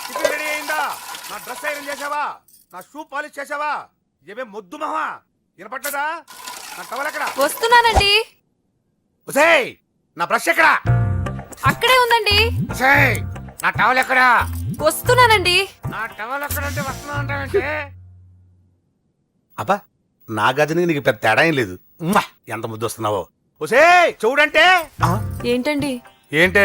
Tiffin ready అయిందా? నా dress iron చేసావా? నా షూ పాలిష్ చేసావా? ఏమే మొద్దు మహా వినపట్టదా? నా టవల్ ఎక్కడా? వస్తున్నానండి. ఒసేయ్ నా బ్రష్ ఎక్కడా? అక్కడే ఉందండి. ఒసేయ్ నా టవల్ ఎక్కడా? వస్తున్నానండి. నా టవల్ ఎక్కడంటే వస్తున్నా అంటావంటే? అబ్బా నా గదిని నీకు పెద్ద తేడా ఏం లేదు. ఉమ్మా, ఎంత ముద్దు వస్తున్నావో. ఒసేయ్ చూడంటే. ఏంటండి? ఏంటే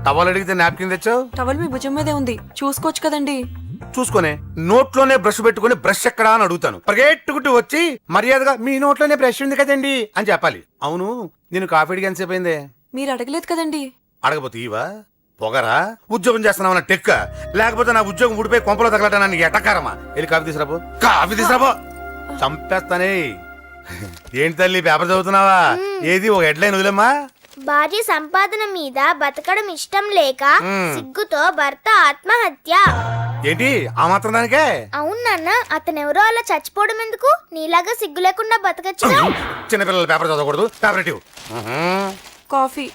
టవల్ అడిగితే నాప్కిన్ తెచ్చావు? టవల్ మీ భుజం మీదే ఉంది, చూసుకోవచ్చు కదండి. చూసుకునే నోట్లోనే బ్రష్ పెట్టుకుని బ్రష్ ఎక్కడా అని అడుగుతాను. పరిగెట్టుకుంటూ వచ్చి మర్యాదగా మీ నోట్లోనే బ్రష్ ఉంది కదండి అని చెప్పాలి. అవును నేను కాఫీ అడిగి ఎంతసేపు అయిందే? మీరు అడగలేదు కదండి. అడగపోతే ఇవా పొగరా? ఉద్యోగం చేస్తున్నావు టెక్క, లేకపోతే నా ఉద్యోగం ఊడిపోయి కొంపలో తగలటా నీకు ఎటకారమా? వెళ్ళి కాఫీ తీసుకురాబో. కాఫీ తీసుకురాబో. చంపేస్తానే. ఏంటి తల్లి పేపర్ చదువుతున్నావా? ఏది ఒక హెడ్లైన్ వదిలేమ్మా. భార్య సంపాదన మీద బతకడం ఇష్టం లేక సిగ్గుతో భర్త ఆత్మహత్య. ఏంటి ఆ మాత్రం దానికే? అవును నాన్న, అతనెవరో అలా చచ్చిపోవడం ఎందుకు? నీలాగా సిగ్గు లేకుండా బతకచ్చు. చిన్నపిల్లల పేపర్ చదవకూడదు. పేపర్ ఇవ్వు. కాఫీ.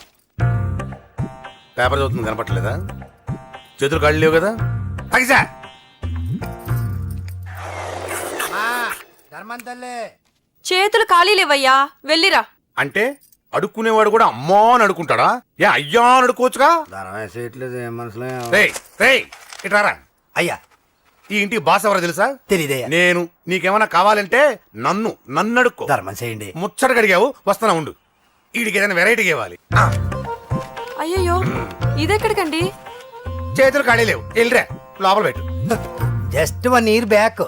పేపర్ చదువుతుంది కనపట్లేదా? చేతులు కాళ్ళు లేవు కదా? తగ్గిసా చేతులు ఖాళీ లేవయ్యా, వెళ్ళిరా. అంటే అడుక్కునేవాడు కూడా అమ్మా అని అడుకుంటాడా? ఏ అయ్యా అని అడుకోవచ్చుగా? ఇట్రారా. అయ్యా ఈ ఇంటికి బాస్ ఎవరో తెలుసా? తెలీదయ్యా. నేను. నీకేమన్నా కావాలంటే నన్ను అడుక్కో. ధర్మం చేయండి. ముచ్చటగా అడిగావు, వస్తున్నా ఉండు. వీడికి ఏదైనా వెరైటీ ఇవ్వాలి. అయ్యయ్యో, ఇదెక్కడికండి? చేతులు ఖాళీ లేవు, వెళ్ళిరా లోపల పెట్టు. జస్ట్ 1 year బ్యాక్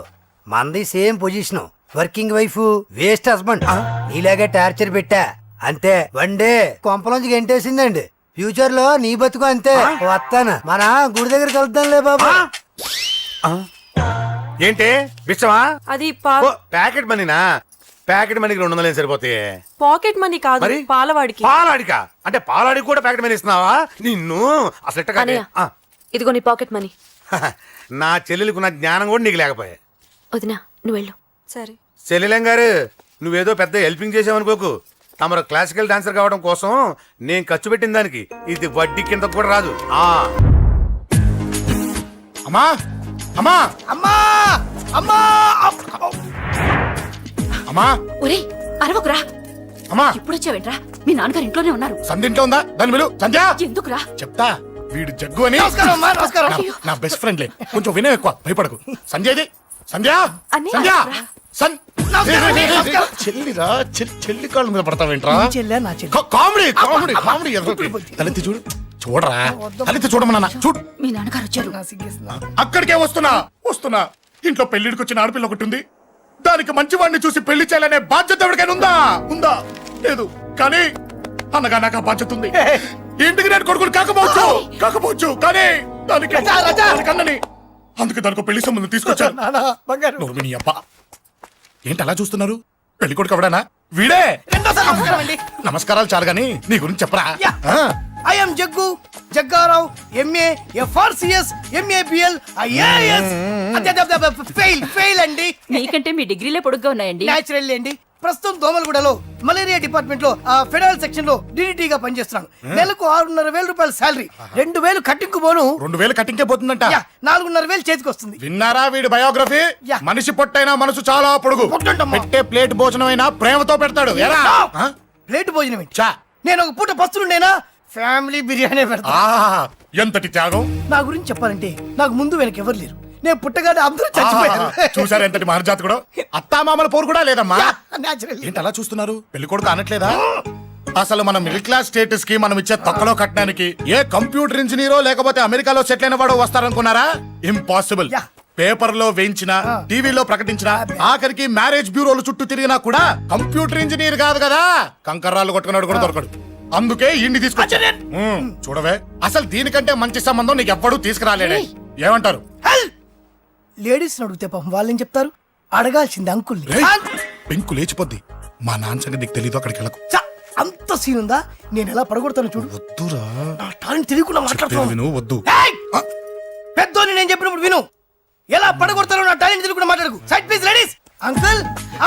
మంది same position, working wife, waste husband. నీలాగే టార్చర్ పెట్టా అంతే. 1 day కొంపలోంచి గెంటేసిందండి. ఫ్యూచర్ లో నీ బతుకు అంతే. వస్తాను, మన గుడి దగ్గర కలుద్దాంలే బాబా. ఏంటి బిచ్చమా? అది ప్యాకెట్ మనీనా? ప్యాకెట్ మనీకి 200 సరిపోతాయి. పాకెట్ మనీ కాదు, మరి పాలవాడికి. పాలాడికా? అంటే పాలాడికి కూడా ప్యాకెట్ మనీ ఇస్తున్నావా? నిన్ను అసలు ఇదిగో నీ పాకెట్ మనీ. నా చెల్లెలకు నా జ్ఞానం కూడా నీకు లేకపోయా. వదినా నువ్వు వెళ్ళు. సరే. చెల్లెలం గారు నువ్వేదో పెద్ద హెల్పింగ్ చేసావనుకోకు. తమరు క్లాసికల్ డాన్సర్ కావడం కోసం నేను ఖర్చు పెట్టిన దానికి ఇది వడ్డీ కింద కూడా రాదు. అమ్మా అమ్మా అమ్మా అమ్మా అమ్మా ఒరే అరవకురా. అమ్మా ఇప్పుడు వచ్చావేంట్రా? మీ నాన్నగారు ఇంట్లోనే ఉన్నారు. సంధ్య ఇంట్లో ఉందా? దాని విలు. సంధ్య ఎందుకురా? చెప్తా. వీడు జగ్గు అని నమస్కారం. నా బెస్ట్ ఫ్రెండ్లే, కొంచెం వినయం ఎక్కువ, భయపడకు. సంధ్యది సంధ్య సంధ్య చెల్లిరా. చెల్లి కాళ్ళ మీద పడతావేంట్రా? Comedy comedy comedy. తలెత్తి చూడు. చూడరా, తలెత్తి చూడమన్నా. చూడు, మీ నాన్నగారు వచ్చారు. అక్కడికే వస్తున్నా. ఇంట్లో పెళ్లిడికి వచ్చిన ఆడపిల్ల ఒకటి ఉంది. దానికి మంచివాడిని చూసి పెళ్లి చేయాలనే బాధ్యత ఎవరికైనా ఉందా? లేదు. కానీ అనగా నాకు ఆ బాధ్యత ఉంది. ఇంటికి నేను కొడుకుని కాకపోవచ్చు కానీ దానికి అన్నని. అందుకే దానికి పెళ్లి సంబంధం తీసుకొచ్చాను. అబ్బా ఏంటి అలా చూస్తున్నారు? పెళ్లి కొడుకు ఎవడానా? వీడే. నమస్కారాలు చాలు గాని నీ గురించి చెప్పరా. I'm Jaggu Jaggarao, MA FRCS MABL IAS. Fail అండి. మీకంటే మీ డిగ్రీలే పొడుగ్గా ఉన్నాయండి. న్యాచురల్ అండి. ప్రస్తుతం దోమలగూడలో మలేరియా డిపార్ట్మెంట్ లో ఫెడరల్ సెక్షన్ లో DDT గా పనిచేస్తున్నాను. నెలకు 6,500 రూపాయల శాలరీ, 2,000 కట్టింగ్ పోను. 2,000 కట్టింకే పోతుందంట. 4,500 చేతికి వస్తుంది. విన్నారా వీడి బయోగ్రఫీ? మనిషి పొట్టైనా మనసు చాలా పొడుగు. పెట్టే ప్లేట్ భోజనం అయినా ప్రేమతో పెడతాడు. ప్లేట్ భోజనం ఏంటి? నేను ఒక పూట పస్తులుండేనా? ఫ్యామిలీ బిర్యానీ పెడతా. ఎంతటి త్యాగం! నా గురించి చెప్పాలంటే నాకు ముందు వెనక ఎవరు లేరు. నేను పుట్టగానే అందరూ చచ్చిపోయారు. చూసారు ఎంతటి మహర్జాత్ కూడా. అత్తామామల పోరు కూడా లేదమ్మా. న్యాచురల్. ఏంటి అలా చూస్తున్నారు? పెళ్లి కొడుకు అనట్లేదా? అసలు మన మిడిల్ క్లాస్ స్టేటస్ కి మనం ఇచ్చే తక్కువలో కట్టడానికి ఏ కంప్యూటర్ ఇంజనీరో లేకపోతే అమెరికాలో సెటిల్ అయిన వాడు వస్తారనుకున్నారా? ఇంపాసిబుల్. పేపర్ లో వేయించిన, టీవీలో ప్రకటించిన, ఆఖరికి మ్యారేజ్ బ్యూరోలు చుట్టూ తిరిగినా కూడా కంప్యూటర్ ఇంజనీర్ కాదు కదా, కంకర్రాలు కొట్టుకున్నాడు కూడా దొరకడు. అందుకే ఇండి తీసుకొచ్చా. చూడవే, అసలు దీనికంటే మంచి సంబంధం నీకు ఎవ్వడూ తీసుకురాలేడే. ఏమంటారు? లేడీస్ అడిగితే పాపం వాళ్ళేం చెప్తారు? అడగాల్సింది అంకుల్. పెంకు లేచిపోద్ది. మా నాన్న సంగతి నీకు తెలీదు. అక్కడికి వెళ్ళకు. అంత సీన్ ఉందా? నేను ఎలా పడగొడతాను చూడు. వద్దురా, నా టాలెంట్ తెలియకుండా మాట్లాడుతున్నాను. వద్దు. పెద్దోని నేను చెప్పినప్పుడు విను. ఎలా పడగొడతారో నా టాలెంట్ తెలియకుండా మాట్లాడకు. Side please ladies. Uncle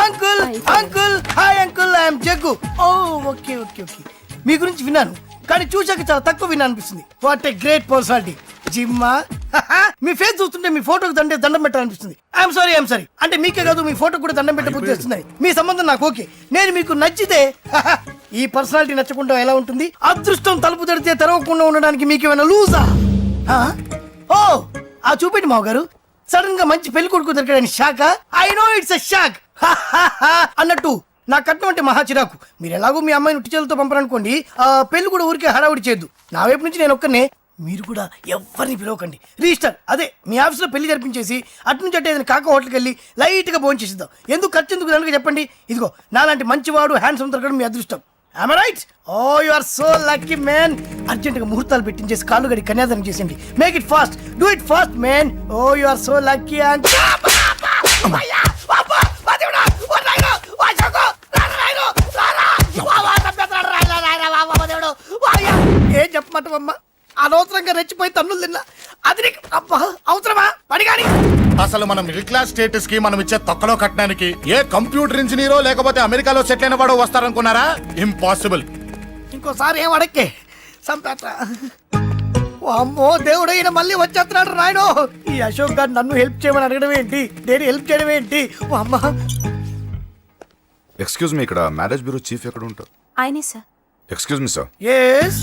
uncle uncle hi uncle, I'm Jaggu. Oh okay okay okay. మీ గురించి విన్నాను కానీ చూశాక చాలా తక్కువ విన్నా అనిపిస్తుంది. What a great personality. జిమ్మా, మీ ఫేస్ చూస్తుంటే మీ ఫోటోకి దండం పెట్టాలనిపిస్తుంది. ఐఎమ్ సారీ అంటే మీకే కాదు మీ ఫోటోకి కూడా దండం పెట్టే బుద్ధి వస్తుంది. మీ సంబంధం నాకు ఓకే, నేను మీకు నచ్చితే ఈ పర్సనాలిటీ నచ్చకుండా ఎలా ఉంటుంది? అదృష్టం తలుపు తెరితే తెరవకుండా ఉండడానికి మీకు ఏమైనా లూజా? ఓ ఆ చూపెట్టి మావ గారు, సడన్ గా మంచి పెళ్లి కొడుకు దొరికాడని shock. I know it's a shock అన్నట్టు నా కట్నం అంటే మహా చిరాకు. మీరు ఎలాగో మీ అమ్మాయిని ఉట్టి చేతులతో పంపరనుకోండి, పెళ్లి కూడా ఊరికే హడావుడి చేయొద్దు. నా వైపు నుంచి నేను ఒక్కనే, మీరు కూడా ఎవరిని పిలవకండి. రిజిస్టర్ అదే మీ ఆఫీస్లో పెళ్లి జరిపించేసి అటు నుంచి అంటే ఏదైనా కాక హోటల్కి వెళ్ళి లైట్గా భోజనం చేసిద్దాం. ఎందుకు ఖర్చు ఎందుకు దానికి చెప్పండి. ఇదిగో నాలాంటి మంచివాడు హ్యాండ్సమ్ దొరకడం మీ అదృష్టం. Am I right? Oh, you are so lucky, man. అర్జెంటుగా ముహూర్తాలు పెట్టించేసి కాళ్ళు గడి కన్యాదానం చేసేయండి. Make it fast, do it fast, man. Oh you are so lucky. And ఏం చెప్పమంటావమ్మా? అనవసరంగా రెచ్చిపోయి తన్నులు తిన్నా. అది నీకు అబ్బా అవసరమా? పడిగాని అసలు మన మిడిల్ క్లాస్ స్టేటస్ కి మనం ఇచ్చే తొక్కలో కట్టడానికి ఏ కంప్యూటర్ ఇంజనీరో లేకపోతే అమెరికాలో సెటిల్ అయిన వాడు వస్తారనుకున్నారా? ఇంపాసిబుల్. ఇంకోసారి ఏం అడక్కే సంపేట. అమ్మో దేవుడు, ఈయన మళ్ళీ వచ్చేస్తున్నాడు రాయడు. ఈ అశోక్ గారు నన్ను హెల్ప్ చేయమని అడగడం ఏంటి, నేను హెల్ప్ చేయడం ఏంటి? ఓ అమ్మ. ఎక్స్క్యూజ్ మీ, ఇక్కడ మ్యారేజ్ బ్యూరో చీఫ్ ఎక్కడ ఉంటారు? ఆయనే sir. Excuse me sir, yes.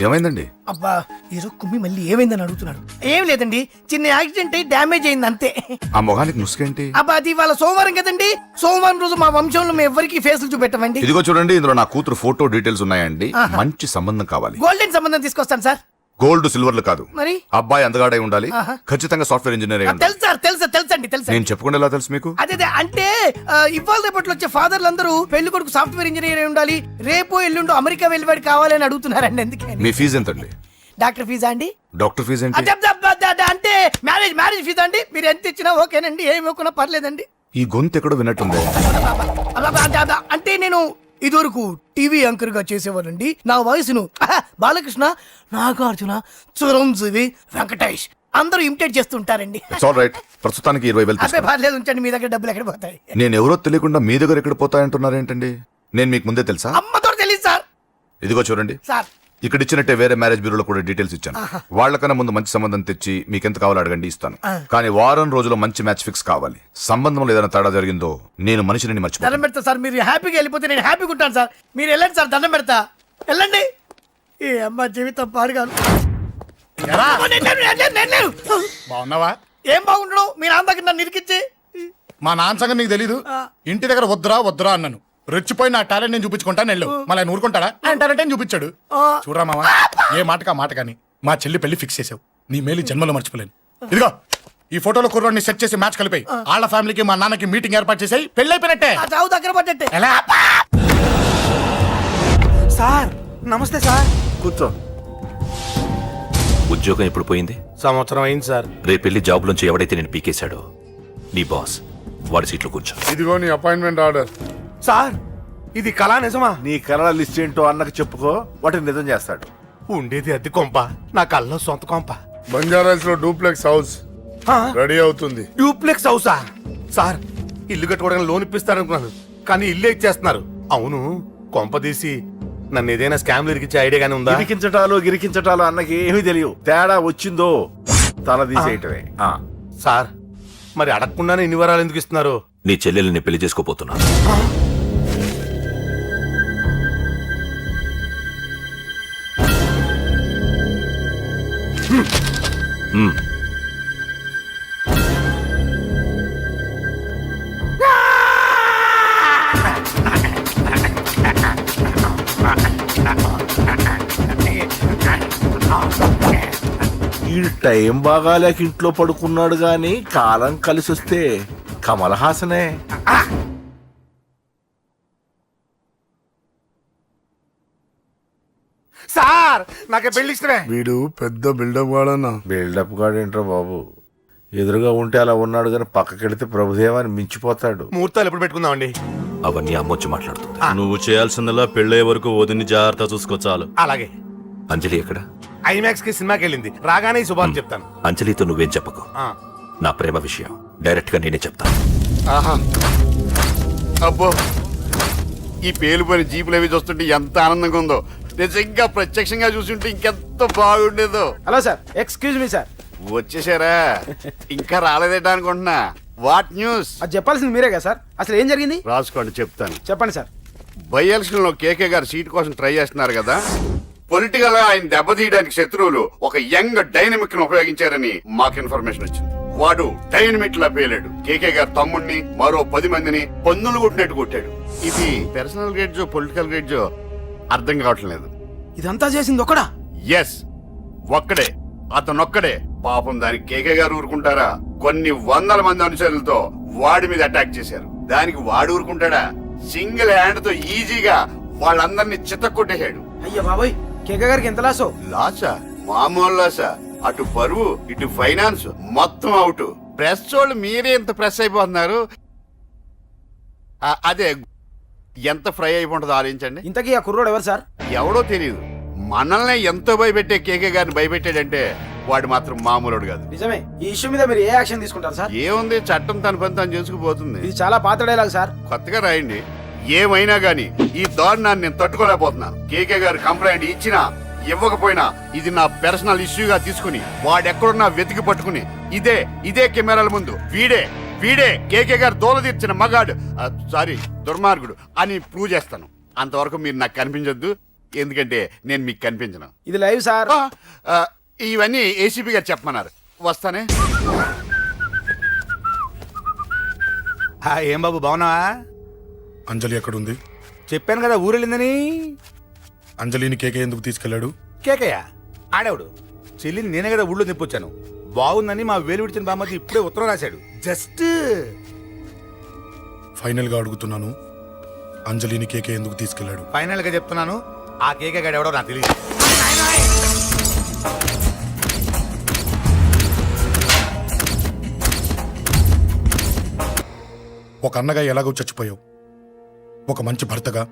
ఏమైందండి? అబ్బా ఈరో కుమ్మి మళ్ళీ ఏమైందని అడుగుతున్నాడు. ఏం లేదండి, చిన్న యాక్సిడెంట్ అయి డ్యామేజ్ అయింది అంతే. ఆ మొహానికి ముసుకేంటి? అబ్బా అది ఇవాళ సోమవారం కదండి, సోమవారం రోజు మా వంశంలో మేము ఎవరికి ఫేసులు చూపెట్టమండి. ఇదిగో చూడండి, ఇందులో నా కూతురు ఫోటో డీటెయిల్స్ ఉన్నాయండి. మంచి సంబంధం కావాలి. గోల్డెన్ సంబంధం తీసుకొస్తాను సార్. గోల్డ్ సిల్వర్లు కాదు, మరి అబ్బాయి అందగాడై ఉండాలి. ఖచ్చితంగా సాఫ్ట్వేర్ ఇంజనీర్ అయి ఉండాలి. తెలుసు సార్, తెలుసండి తెలుసండి. నేను చెప్పకుండా ఎలా తెలుసు మీకు? అదే అంటే ఇవాళ రేపట్లో వచ్చే ఫాదర్లు అందరూ పెళ్లి కొడుకు సాఫ్ట్వేర్ ఇంజనీర్ అయి ఉండాలి, రేపు ఎల్లుండో అమెరికా వెళ్ళివాడు కావాలని అడుగుతున్నారండి. ఎందుకని? మీ ఫీజు ఎంతండి? డాక్టర్ ఫీజా అండి? డాక్టర్ ఫీజు ఏంటి? అంటే మ్యారేజ్ ఫీజా అండి? మీరు ఎంత ఇచ్చినా ఓకేనండి, ఏమి ఇవ్వకున్నా పర్లేదండి. ఈ గొంతు ఎక్కడో విన్నట్టుంది. అంటే నేను ఇదివరకు టీవీ యాంకర్ గా చేసేవాడండి. నా వయసును బాలకృష్ణ, నాగార్జున, చిరంజీవి, వెంకటేష్ అందరూ ఇమిటేట్ చేస్తుంటారండి. It's all right. ప్రస్తుతానికి 20,000 అబ్బే తీసుకో. పర్లేదు, ఉంచండి. మీ దగ్గర డబ్బులు ఎక్కడ పోతాయి? నేను ఎవరో తెలియకుండా మీ దగ్గర ఎక్కడ పోతాయంటున్నారు ఏంటండి? నేను మీకు ముందే తెలుసా? అమ్మతో తెలియదు సార్. ఇదిగో చూడండి, సార్ ఇక్కడ ఇచ్చినట్టే వేరే మ్యారేజ్ బ్యూరోలో కూడా డీటెయిల్స్ ఇచ్చాను. వాళ్ళకన్నా ముందు మంచి సంబంధం తెచ్చి మీకు ఎంత కావాలో అడగండి, ఇస్తాను. కానీ వారం రోజుల్లో మంచి మ్యాచ్ ఫిక్స్ కావాలి. సంబంధంలో ఏదైనా తేడా జరిగిందో నేను మనిషిని మర్చిపోతాను. దండం పెడతా సార్, మీరు హ్యాపీగా వెళ్ళిపోతే నేను హ్యాపీగా ఉంటాను సార్. మీరు వెళ్ళండి సార్, దండం పెడతా, వెళ్ళండి. ఏ అమ్మ జీవితం పాడుగాను. ఎరా, నేను లేను. బాగున్నావా? ఏం బాగుండడం, మీ నాన్న దగ్గర నన్ను ఇరికిచ్చి. మా నాన్న సంగతి నీకు తెలీదు. ఇంటి దగ్గర వద్దురా అన్నాను. రెచ్చిపోయి నా టాలెంట్ నేను చూపించుకుంటాను వెళ్ళు. మళ్ళీ ఆయన ఊరుకుంటాడా? ఆయన టాలెంట్ అని చూపించాడు. చూడరా మావా, ఏ మాటకా మాట కానీ మా చెల్లి పెళ్లి ఫిక్స్ చేసావు. నీ మేలు జన్మలో మర్చిపోలేను. ఇదిగో ఈ ఫోటోలో కుర్రాన్ని సెట్ చేసి మ్యాచ్ కలిపాయి. వాళ్ళ ఫ్యామిలీకి మా నాన్నకి మీటింగ్ ఏర్పాటు చేసాయి. పెళ్లి అయిపోయినట్టే. ఆ చావు దగ్గర పడ్డట్టే. ఎలా? సార్ నమస్తే సార్. కూర్చో. ఉద్యోగం ఎప్పుడు పోయింది? సంవత్సరం అయింది సార్. రేపెళ్ళి జాబ్ నుంచి ఎవడైతే నేను పీకేశాడో నీ బాస్, వాడి సీట్లో కూర్చో. ఇదిగో నీ అపాయింట్మెంట్ ఆర్డర్. సార్ ఇది కళా నిజమా? నీ కళల లిస్ట్ ఏంటో అన్నకు చెప్పుకో, వాటిని నిజం చేస్తాడు. ఉండేది అద్దె కొంప, నా కళ్ళలో సొంత కొంప. బంజారాస్ లో డూప్లెక్స్ హౌస్ రెడీ అవుతుంది. డూప్లెక్స్ హౌసా? సార్ ఇల్లు కట్టుకోవడానికి లోన్ ఇప్పిస్తారనుకున్నాను, కానీ ఇల్లే ఇచ్చేస్తున్నారు. అవును, కొంప తీసి నన్ను ఏదైనా స్కామ్ ఇరికించే ఐడియా గానీ ఉందా? గిరికించటాలు అన్నకి ఏమీ తెలియవు. తేడా వచ్చిందో తల తీసేయటమే. సార్ మరి అడగకుండానే ఇన్ని వరాలు ఎందుకు ఇస్తున్నారు? నీ చెల్లెల్ని పెళ్లి చేసుకోపోతున్నా. ఈ టైం బాగాలేక ఇంట్లో పడుకున్నాడు గాని కాలం కలిసి వస్తే కమల్ హాసనే. సార్ నాకే పెళ్లి ఇష్టమే. వీడు పెద్ద బిల్డప్ వాడన్నా. బిల్డప్ గాడేంట్రా బాబు, ఎదురుగా ఉంటే అలా ఉన్నాడు గాని పక్కకెడితే ప్రభుదేవాన్ని మించిపోతాడు. ముహూర్తాలు ఎప్పుడు పెట్టుకుందామండి? అవన్నీ అమ్మొచ్చి మాట్లాడుతుంది. నువ్వు చేయాల్సిందలా పెళ్ళే వరకు వదిని జాగ్రత్త చూసుకో చాలు. అలాగే. అంజలి ఎక్కడ? ఐమాక్స్ కి సినిమాకి వెళ్ళింది, రాగానే శుభాన్ని చెప్తాను. అంజలితో నువ్వేం చెప్పకు. నా ప్రేమ విషయం డైరెక్ట్ గా నేనే చెప్తాను. ఆహా, అబ్బో, ఈ పేలిపోయిన జీపులు అవి చూస్తుంటే ఎంత ఆనందంగా ఉందో. నిజంగా ప్రత్యక్షంగా చూస్తుంటే ఇంకెంత బాగుండేదో. Hello sir, excuse me sir, వచ్చేసారా? ఇంకా రాలేదేటా అనుకుంటున్నా. What news? అది చెప్పాల్సింది మీరే కదా సార్. అసలు ఏం జరిగింది రాసుకోండి, చెప్తాను. చెప్పండి సార్. బై ఎలక్షన్ లో కేకే గారు సీట్ కోసం ట్రై చేస్తున్నారు కదా. పొలిటికల్ గా ఆయన దెబ్బతీయడానికి శత్రువులు ఒక యంగ్ డైనమిక్ ను ఉపయోగించారని మాకు ఇన్ఫర్మేషన్ వచ్చింది. వాడు డైనమిక్ లా పేలాడు. కేకే గారు తమ్ముడిని మరో 10 మందిని పన్నులు కొట్టినట్టు కొట్టాడు. ఇది పర్సనల్ గ్రేడ్జో పొలిటికల్ గ్రేడ్జో అర్థం కావట్లేదు. ఇదంతా చేసింది ఒకడా? ఎస్, ఒక్కడే, అతనొక్కడే. పాపం దానికి కేకే గారు ఊరుకుంటారా? కొన్ని వందల మంది అనుచరులతో వాడి మీద అటాక్ చేశారు. దానికి వాడు ఊరుకుంటాడా? సింగిల్ హ్యాండ్ తో ఈజీగా వాళ్ళందరినీ చిత్తకొట్టేశాడు. అయ్యా బాబోయ్, కేక గారికి ఎంత లాసో? లాసా? మామూలు లాసా? అటు పరువు ఇటు ఫైనాన్స్ మొత్తం అవుట్. ప్రెస్ వాళ్ళు మీరే ఎంత ప్రెస్ అయిపోతున్నారు. అదే ఎంత ఫ్రై అయిపోతుందో ఆలోచించండి. ఇంతకీ ఆ కుర్రోడు ఎవరు సార్? ఎవడో తెలియదు. మనల్ని ఎంతో భయపెట్టే కేకే గారిని భయపెట్టాడంటే వాడు మాత్రం మామూలుడు కాదు. నిజమే. ఈ ఇష్యూ మీద మీరు ఏ యాక్షన్ తీసుకుంటారు సార్? ఏముంది, చట్టం తన పని తను చేసుకుపోతుంది. ఇది చాలా పాత డైలాగ్ సార్. కొత్తగా రాయండి. ఏమైనా గాని ఈ దారుణాన్ని నేను తట్టుకోలేకపోతున్నాను. కేకే గారు కంప్లైంట్ ఇచ్చినా ఇవ్వకపోయినా ఇది నా పర్సనల్ ఇష్యూగా తీసుకుని వాడెక్కడున్నా వెతికి పట్టుకుని ఇదే కెమెరాల ముందు వీడే కేకే గారు దోల తీర్చిన మగాడు, సారీ దుర్మార్గుడు అని ప్రూవ్ చేస్తాను. అంతవరకు మీరు నాకు కనిపించొద్దు, ఎందుకంటే నేను మీకు కనిపించను. ఇది లైవ్ సార్. ఇవన్నీ ఏసీపీ గారు చెప్పమన్నారు. వస్తానే. ఏం బాబు బాగున్నావా? అంజలి ఎక్కడుంది? చెప్పాను కదా ఊరెళ్ళిందని. అంజలిని కేకే ఎందుకు తీసుకెళ్లాడు? కేకయ్య ఆడేవాడు. చెల్లిని నేనే కదా ఊళ్ళో నిప్పొచ్చాను. బాగుందని మా వేలు విడిచిన బామ్మది ఇప్పుడే ఉత్తరం రాశాడు. జస్ట్ ఫైనల్ గా అడుగుతున్నాను, అంజలిని కేకే ఎందుకు తీసుకెళ్లాడు? ఫైనల్ గా చెప్తున్నాను, ఆ కేకే గాడు ఎవడో నాకు తెలియదు. ఒక అన్నగా ఎలాగో చచ్చిపోయావు, ఒక మంచి భర్తగా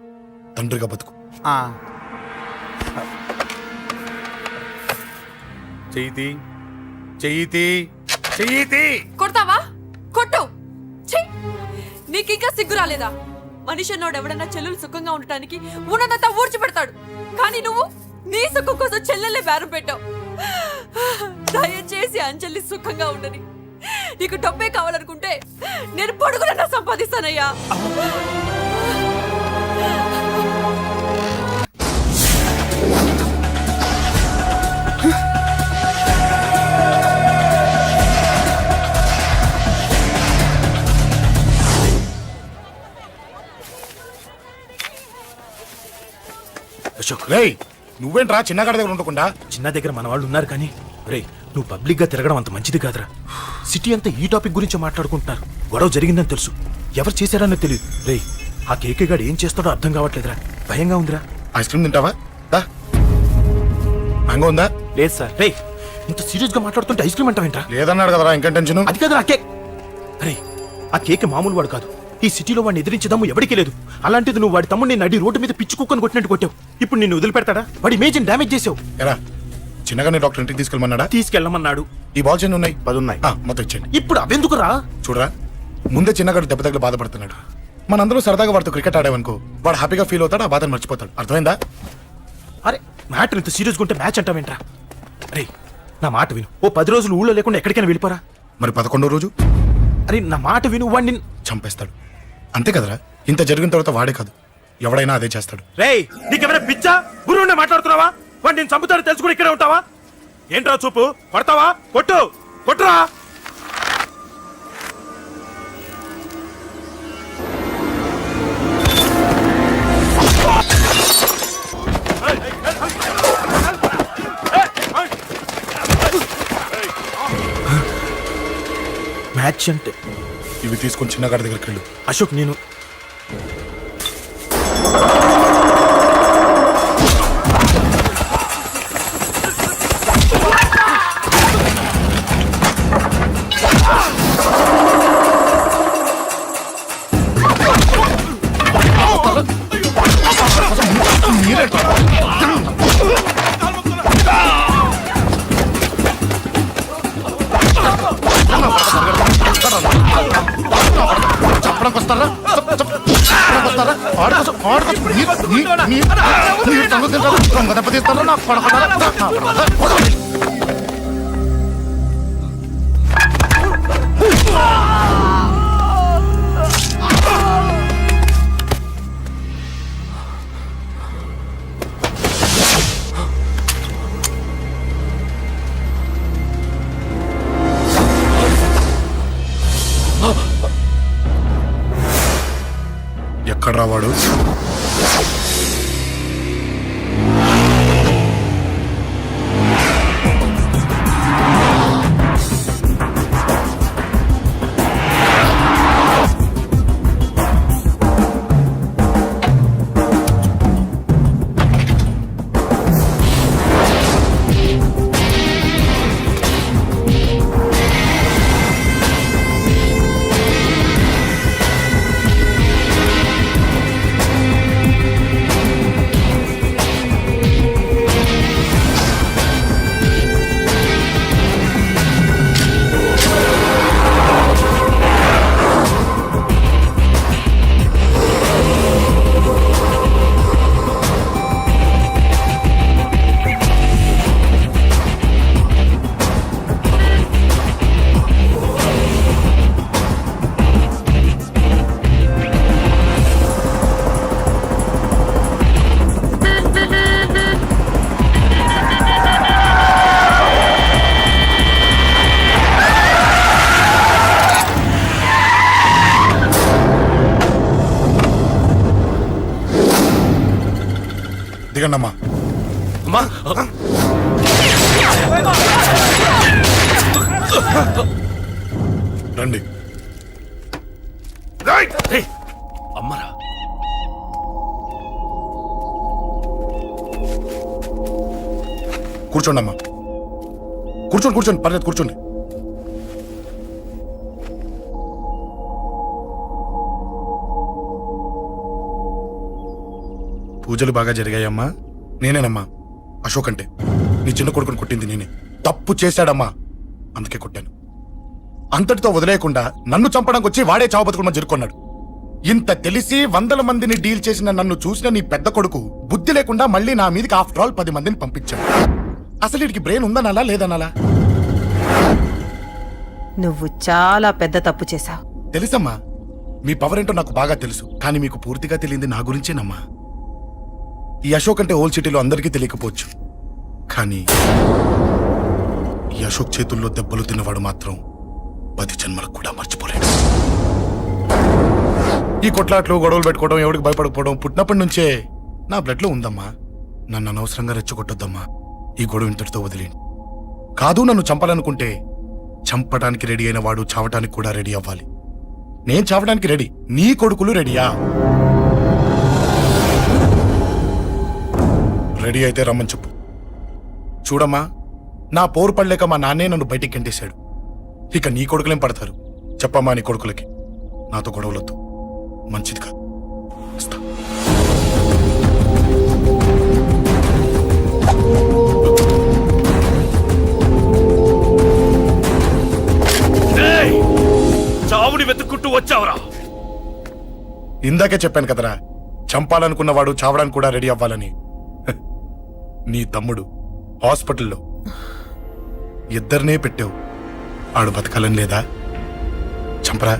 తండ్రిగా బతుకు. చెయ్యితి కొడతావా? కొట్టు. ఛీ! నీకింకా సిగ్గు రాలేదా? మనిషి అన్నోడు ఎవడన్నా చెల్లెలు సుఖంగా ఉండటానికి ఉన్నదంతా ఊడ్చి పెడతాడు. కానీ నువ్వు నీ సుఖం కోసం చెల్లెలే బేరం పెట్టావు. దయచేసి అంజలి సుఖంగా ఉండని. నీకు డబ్బే కావాలనుకుంటే నేను పొడుగునన్నా సంపాదిస్తానయ్యా. అశోక్, రేయ్, నువ్వేంట్రా చిన్నగాడి దగ్గర ఉండకుండా? చిన్న దగ్గర మన వాళ్ళు ఉన్నారు కానీ రే, నువ్వు పబ్లిక్ గా తిరగడం అంత మంచిది కాదురా. సిటీ అంతా ఈ టాపిక్ గురించి మాట్లాడుకుంటున్నారు. గొడవ జరిగిందని తెలుసు, ఎవరు చేశారన్నో తెలియదు. రే, ఆ కేకే గాడు ఏం చేస్తాడో అర్థం కావట్లేదురా. భయంగా ఉందిరా. ఐస్ క్రీమ్ తింటావా? మ్యాంగో ఉందా? లేదు సార్. రే, ఇంత సీరియస్ గా మాట్లాడుతుంటే ఐస్ క్రీమ్ అంటావేంట్రా? లేదన్నాడు కదరా, ఇంకా టెన్షన్. అది కాదు ఆ కేక్. అరే, ఆ కేక్ మామూలు వాడు కాదు. ఈ సిటీలో వాడిని ఎదిరించదమ్ము ఎవరికీ లేదు. అలాంటిది నువ్వు వాడి తమ్ముడిని నడి రోడ్డు మీద పిచ్చి కుక్కను కొట్టినట్టు కొట్టావు. ఇప్పుడు నిన్ను వదిలిపెడతాడా? వాడి ఇమేజ్ డ్యామేజ్ చేసావు. ఎరా, చిన్నగానే డాక్టర్ ఇంటికి తీసుకెళ్ళమన్నాడా? తీసుకెళ్ళమన్నాడు. ఈ బాల్స్ ఎన్ని ఉన్నాయి? 10 ఉన్నాయి. మొత్తం ఇచ్చేయండి. ఇప్పుడు అవెందుకురా? చూడరా, ముందే చిన్నగాడు దెబ్బ తగిలి బాధపడుతున్నాడు. మనందరూ సరదాగా వాడితో క్రికెట్ ఆడామనుకో, వాడు హ్యాపీగా ఫీల్ అవుతాడు, ఆ బాధను మర్చిపోతాడు. అర్థమైందా? అరే, మ్యాటర్ ఇంత సీరియస్గా ఉంటే మ్యాచ్ అంటావేంట్రా? అరే, నా మాట విను. ఓ 10 రోజులు ఊళ్ళో లేకుండా ఎక్కడికైనా వెళ్ళిపోరా. మరి 11వ రోజు? అరే, నా మాట విను. వాడిని చంపేస్తాడు. అంతే కదరా? ఇంత జరిగిన తర్వాత వాడే కాదు, ఎవడైనా అదే చేస్తాడు. రేయ్, నీకెవరైనా పిచ్చా? గురువునే మాట్లాడుతున్నావా? వాడు నేను చంపుతాడు తెలుసు కూడా ఇక్కడే ఉంటావా? ఏంట్రా చూపు? కొడతావా? కొట్టు, కొట్టురా. మ్యాచ్ అంటే ఇవి తీసుకొని చిన్నగాడి దగ్గరికి వెళ్ళు. అశోక్, నేను చెప్పడానికి వస్తారా? ఎక్కడ రావాడు? దిగండమ్మా. అమ్మా రండి. అమ్మరా కూర్చోండి అమ్మా. కూర్చోండి కూర్చోండి, పర్లేదు కూర్చోండి. పూజలు బాగా జరిగాయమ్మా? నేనేనమ్మా అశోక్ అంటే. నీ చిన్న కొడుకుని కొట్టింది నేనే. తప్పు చేశాడమ్మా, అందుకే కొట్టాను. అంతటితో వదిలేయకుండా నన్ను చంపడానికి వచ్చి వాడే చావు బతుకుని జరుపుకున్నాడు. ఇంత తెలిసి 100 మందిని డీల్ చేసిన నన్ను చూసిన నీ పెద్ద కొడుకు బుద్ధి లేకుండా మళ్ళీ నా మీదకి ఆఫ్టర్ ఆల్ 10 మందిని పంపించాడు. అసలు వీడికి బ్రెయిన్ ఉందనాలా లేదనాలా? నువ్వు చాలా పెద్ద తప్పు చేశావు. తెలుసమ్మా, మీ పవర్ ఏంటో నాకు బాగా తెలుసు. కానీ మీకు పూర్తిగా తెలియంది నా గురించేనమ్మా. ఈ అశోక్ అంటే ఓల్డ్ సిటీలో అందరికీ తెలియకపోవచ్చు, కానీ ఈ అశోక్ చేతుల్లో దెబ్బలు తిన్నవాడు మాత్రం 10 జన్మలకు కూడా మర్చిపోలేడు. ఈ కొట్లాట్లు గొడవలు పెట్టుకోవడం, ఎవరికి భయపడకపోవడం పుట్టినప్పటి నుంచే నా బ్లడ్ లో ఉందమ్మా. నన్ను అనవసరంగా రెచ్చగొట్టొద్దమ్మా. ఈ గొడవ ఇంతటితో వదిలేండి. కాదు, నన్ను చంపాలనుకుంటే చంపడానికి రెడీ అయిన వాడు చావటానికి కూడా రెడీ అవ్వాలి. నేను చావడానికి రెడీ, నీ కొడుకులు రెడీయా? రెడీ అయితే రమ్మని చెప్పు. చూడమ్మా, నా పోరు పడలేక మా నాన్నే నన్ను బయటికి గంటేశాడు. ఇక నీ కొడుకులేం పడతారు? చెప్పమ్మా నీ కొడుకులకి నాతో గొడవలొద్దు, మంచిది కాదు. వస్తా. చావుని వెతుక్కుంటూ వచ్చావురా. ఇందాకే చెప్పాను కదరా, చంపాలనుకున్నవాడు చావడానికి కూడా రెడీ అవ్వాలని. నీ తమ్ముడు హాస్పిటల్లో ఇద్దరినే పెట్టావు, ఆడు బతకాలని లేదా? చంపరా,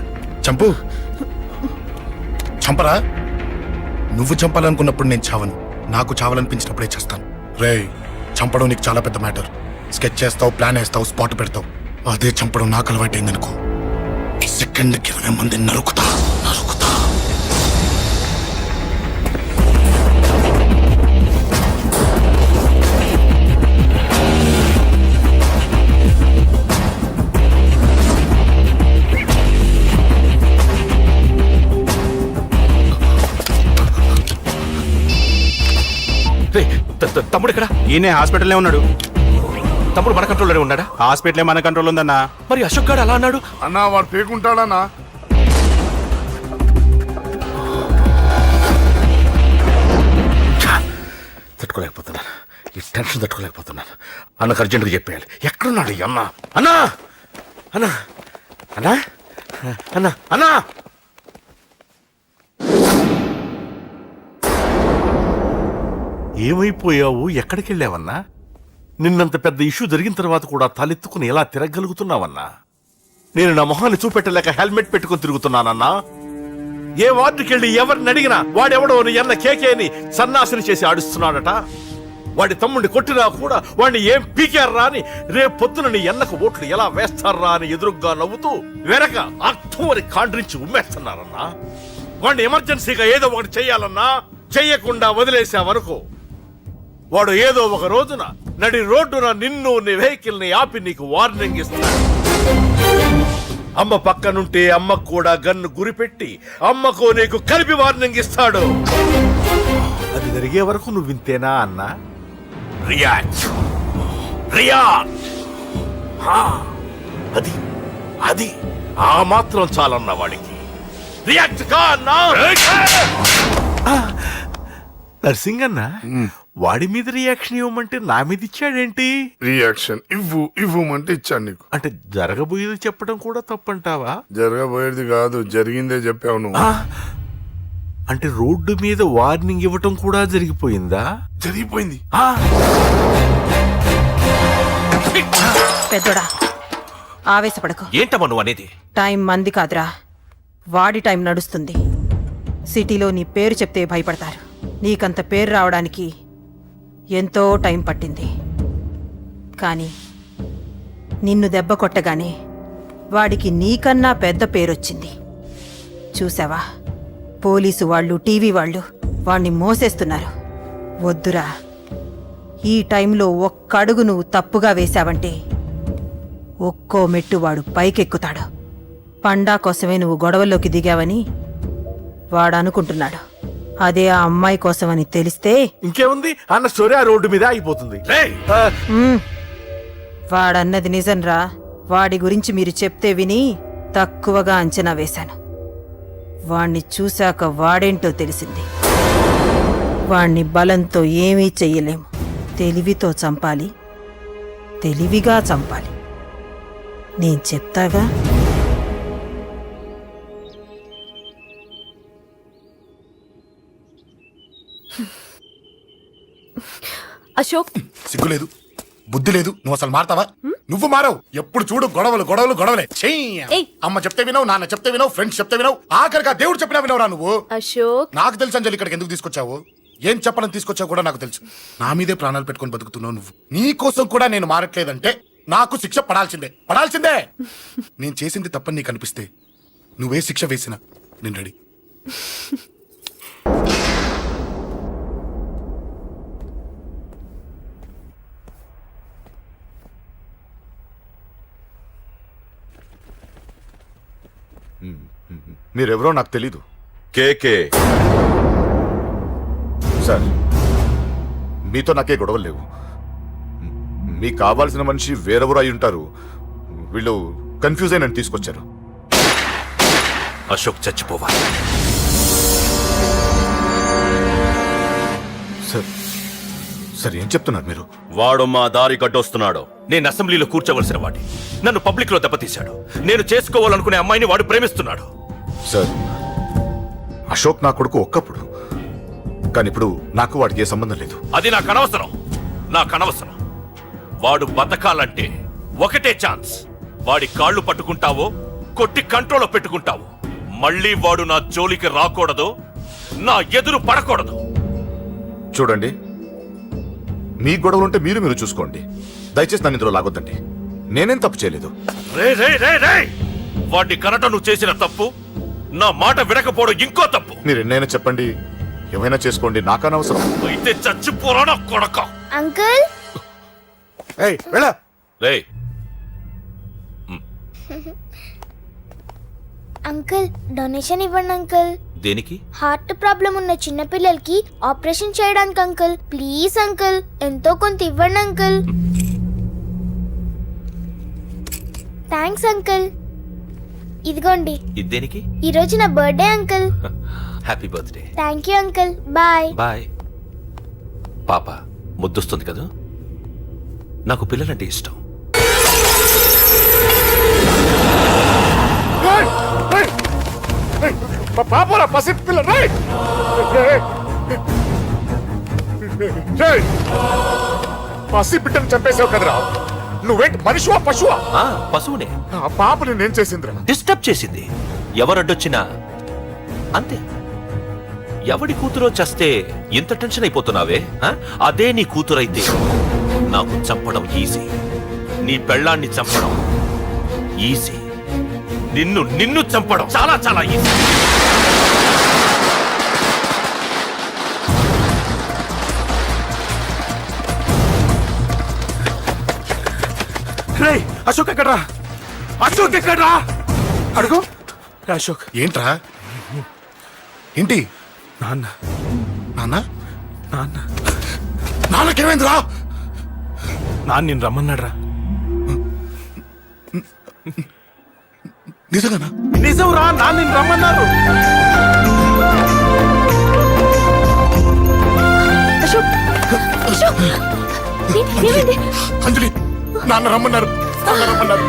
చంపు, చంపరా. నువ్వు చంపాలనుకున్నప్పుడు నేను చావను, నాకు చావాలనిపించినప్పుడే చేస్తాను. రే, చంపడం నీకు చాలా పెద్ద మ్యాటర్. స్కెచ్ చేస్తావు, ప్లాన్ వేస్తావు, స్పాట్ పెడతావు. అదే చంపడం నాకు అలవాటైందనుకో, సెకండ్కి 20 మందిని నరుకుతా. తమ్ముడు ఇక్కడ? ఈయనే హాస్పిటల్లో ఉన్నాడు. తమ్ముడు మన కంట్రోల్లోనే ఉన్నాడా? హాస్పిటలే మన కంట్రోల్ ఉందన్నా. మరి అశోక్ గారు అలా అన్నాడు? అన్నా వాడు పేకుంటాడన్నా. తట్టుకోలేకపోతున్నాను, ఈ టెన్షన్ తట్టుకోలేకపోతున్నాను. అన్నకు అర్జెంట్గా చెప్పేయాలి. ఎక్కడున్నాడు ఈ అన్న? అన్నా అన్నా అన్నా అన్నా అన్నా ఏమైపోయావు? ఎక్కడికి వెళ్ళావన్నా? నిన్నంత పెద్ద ఇష్యూ జరిగిన తర్వాత కూడా తలెత్తుకుని ఎలా తిరగలుగుతున్నావన్నా? నేను నా మొహాన్ని చూపెట్టలేక హెల్మెట్ పెట్టుకుని తిరుగుతున్నానన్నా. ఏ వార్డుకి వెళ్ళి ఎవరిని అడిగినా వాడెవడో నీ అన్న కేకేని సన్నాసిని చేసి ఆడిస్తున్నాడట. వాడి తమ్ముడిని కొట్టినా కూడా వాడిని ఏం పీకారా అని రేపొద్దున నీ అన్నకు ఓట్లు ఎలా వేస్తారా అని ఎదురుగ్గా నవ్వుతూ వెనక అర్థమని కాండ్రించి ఉమ్మేస్తున్నారన్నా. వాడిని ఎమర్జెన్సీగా ఏదో ఒకటి చెయ్యాలన్నా చెయ్యకుండా వదిలేసావనుకో, వాడు ఏదో ఒక రోజున నడి రోడ్డున నిన్ను నీ వెహికల్ ని ఆపి నీకు వార్నింగ్ ఇస్తాడు. అమ్మ పక్కనుంటే అమ్మకు కూడా గన్ను గురిపెట్టి అమ్మకు నీకు కలిపి వార్నింగ్ ఇస్తాడు. అది జరిగే వరకు నువ్వు వింతేనా అన్నా? React react. అది అది ఆ మాత్రం చాలన్న వాడికి. రియాక్ట్ కా అన్నా. నర్సింగ్ అన్న, వాడి మీద రియాక్షన్ ఇవ్వమంటే నా మీద ఇచ్చాడేంటి? రియాక్షన్ ఇవ్వమంటే ఇచ్చాను నీకు. అంటే జరగబోయేది చెప్పడం కూడా తప్పంటావా? జరగబోయేది కాదు, జరిగిందే చెప్పావు నువ్వు. అంటే రోడ్డు మీద వార్నింగ్ ఇవ్వటం కూడా జరిగిపోయిందా? జరిగిపోయింది. పెద్దోడా, ఆవేశపడకు. ఏంటమ్మా నువ్వు అనేది? టైం మంది కాదురా, వాడి టైం నడుస్తుంది. సిటీలో నీ పేరు చెప్తే భయపడతారు. నీకంత పేరు రావడానికి ఎంతో టైం పట్టింది. కానీ నిన్ను దెబ్బ కొట్టగానే వాడికి నీకన్నా పెద్ద పేరొచ్చింది. చూసావా, పోలీసు వాళ్ళు, టీవీ వాళ్ళు వాణ్ణి మోసేస్తున్నారు. వద్దురా, ఈ టైంలో ఒక్కడుగు నువ్వు తప్పుగా వేశావంటే ఒక్కో మెట్టు వాడు పైకెక్కుతాడు. పండా కోసమే నువ్వు గొడవల్లోకి దిగావని వాడు అనుకుంటున్నాడు. అదే ఆ అమ్మాయి కోసమని తెలిస్తే ఇంకేముంది అన్న స్టోరీ ఆ రోడ్డు మీద అయిపోతుంది. వాడన్నది నిజంరా. వాడి గురించి మీరు చెప్తే విని తక్కువగా అంచనా వేశాను. వాణ్ణి చూశాక వాడేంటో తెలిసింది. వాణ్ణి బలంతో ఏమీ చెయ్యలేము. తెలివితో చంపాలి, తెలివిగా చంపాలి. నేను చెప్తాగా. అశోక్, సిగ్గులేదు, బుద్ధి లేదు. నువ్వు అసలు మారతావా? నువ్వు మారవు. ఎప్పుడు చూడు గొడవలు గొడవలు గొడవలే. ఏయ్. అమ్మ చెప్తే వినవు, నాన్న చెప్తే వినవు, ఫ్రెండ్స్ చెప్తే వినవు, ఆఖరిగా దేవుడు చెప్పినా వినవురా నువ్వు. అశోక్, నాకు తెలుసు అంజలి ఇక్కడికి ఎందుకు తీసుకొచ్చావు, ఏం చెప్పాలని తీసుకొచ్చావు కూడా నాకు తెలుసు. నా మీదే ప్రాణాలు పెట్టుకొని బతుకుతున్నావు నువ్వు. నీ కోసం కూడా నేను మారట్లేదంటే నాకు శిక్ష పడాల్సిందే, పడాల్సిందే. నేను చేసింది తప్పని నీకు అనిపిస్తే నువ్వే శిక్ష వేసినా నేను రెడీ. మీరెవరో నాకు తెలీదు. కేకే సార్, మీతో నాకే గొడవలు లేవు. మీకు కావాల్సిన మనిషి వేరెవరో అయి ఉంటారు. వీళ్ళు కన్ఫ్యూజ్ అయి నన్ను తీసుకొచ్చారు. అశోక్ చచ్చిపోవాలి. సార్ సార్ ఏం చెప్తున్నారు మీరు? వాడు మా దారి కట్టొస్తున్నాడు. నేను అసెంబ్లీలో కూర్చోవలసిన వాడి నన్ను పబ్లిక్ లో దెబ్బతీశాడు. నేను చేసుకోవాలనుకునే అమ్మాయిని వాడు ప్రేమిస్తున్నాడు. సార్, అశోక్ నా కొడుకు ఒక్కప్పుడు, కానీ ఇప్పుడు నాకు వాడికి ఏ సంబంధం లేదు. అది నాకు అనవసరం, నాకు అనవసరం. వాడు బతకాలంటే ఒకటే ఛాన్స్. వాడి కాళ్ళు పట్టుకుంటావో కొట్టి కంట్రోల్లో పెట్టుకుంటావు. మళ్ళీ వాడు నా జోలికి రాకూడదు, నా ఎదురు పడకూడదు. చూడండి, మీ గొడవలుంటే మీరు చూసుకోండి. దయచేసి నన్ను ఇందులో లాగొద్దండి. నేనేం తప్పు చేయలేదు. రే రే రే రే, వాడిని కనట నువ్వు చేసిన తప్పు, నా మాట వినకపోవడం ఇంకో తప్పు. మీరు ఎన్నైనా చెప్పండి, ఏమైనా చేసుకోండి, నాకనవసరం. అయితే చచ్చిపోరా నా కొడక. అంకుల్, రే, అంకుల్ డొనేషన్ ఇవ్వండి అంకుల్. దేనికి? హార్ట్ ప్రాబ్లం ఉన్న చిన్న పిల్లలకి ఆపరేషన్ చేయడానికి అంకుల్. ప్లీజ్ అంకుల్, ఎంతో కొంత ఇవ్వండి అంకుల్. Thanks uncle. ఇదిగోండి. ఇది దేనికి? ఈ రోజు నా birthday uncle. Happy birthday. Thank you uncle. Bye. Bye. పాప ముద్దొస్తుంది కదా, నాకు పిల్లలంటే ఇష్టం. పాపరా పసి పిల్ల. పసి బిడ్డను చంపేసావు కదరా. నువ్వేంటి మనిషివా పశువా? పశువునే. ఆ పాపని నేను చేసిందిరా. డిస్టర్బ్ చేసింది. ఎవరడ్డొచ్చినా అంతే. ఎవడి కూతురో చేస్తే ఇంత టెన్షన్ అయిపోతున్నావే? అదే నీ కూతురైతే నాకు చంపడం ఈజీ, నీ పెళ్ళాన్ని చంపడం ఈజీ. నిన్ను నిన్ను చంపడం చాలా చాలా ఈజీ. రేయ్ అశోక్ ఎక్కడ్రా? అశోక్ ఎక్కడ్రా? అడుగు రే అశోక్. ఏంట్రా ఏంటి నాన్న నాన్న నాన్న నాన్నకేమైందిరా? నాన్న నేను రమ్మన్నాడ్రా. నిజంగానా? నిజం రా, నాన్న నేను రమ్మన్నారు. అంజలి నాన్న రమ్మన్నారు, నాన్న రమ్మన్నారు.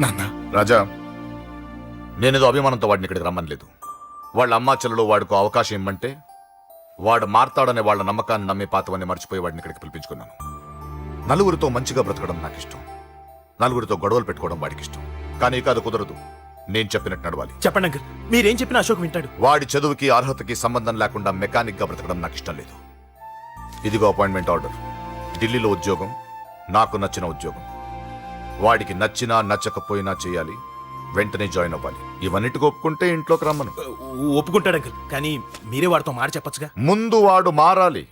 నాన్న రాజా, నేనేదో అభిమానంతో వాడిని ఇక్కడికి రమ్మనలేదు. వాళ్ళ అమ్మా చెల్లెలు వాడికి అవకాశం ఇమ్మంటే వాడు మారతాడనే వాళ్ళ నమ్మకాన్ని నమ్మి పాతవన్నీ మర్చిపోయి వాడిని ఇక్కడికి పిలిపించుకున్నాను. నలుగురితో మంచిగా బ్రతకడం నాకు ఇష్టం, నలుగురితో గొడవలు పెట్టుకోవడం వాడికి ఇష్టం. కానీ ఇక అది కుదరదు. నేను చెప్పినట్టు నడవాలి. చెప్పండి అంకుల్, మీరేం చెప్పినా అశోక్ వింటాడు. వాడి చదువుకి అర్హతకి సంబంధం లేకుండా మెకానిక్ గా బ్రతకడం నాకు ఇష్టం లేదు. ఇదిగో అపాయింట్మెంట్ ఆర్డర్. ఢిల్లీలో ఉద్యోగం, నాకు నచ్చిన ఉద్యోగం. వాడికి నచ్చినా నచ్చకపోయినా చేయాలి, వెంటనే జాయిన్ అవ్వాలి. ఇవన్నిటికి ఒప్పుకుంటే ఇంట్లోకి రమ్మను. ఒప్పుకుంటాడు అంకుల్, కానీ మీరే వాడితో మాట చెప్పచ్చుగా. ముందు వాడు మారాలి.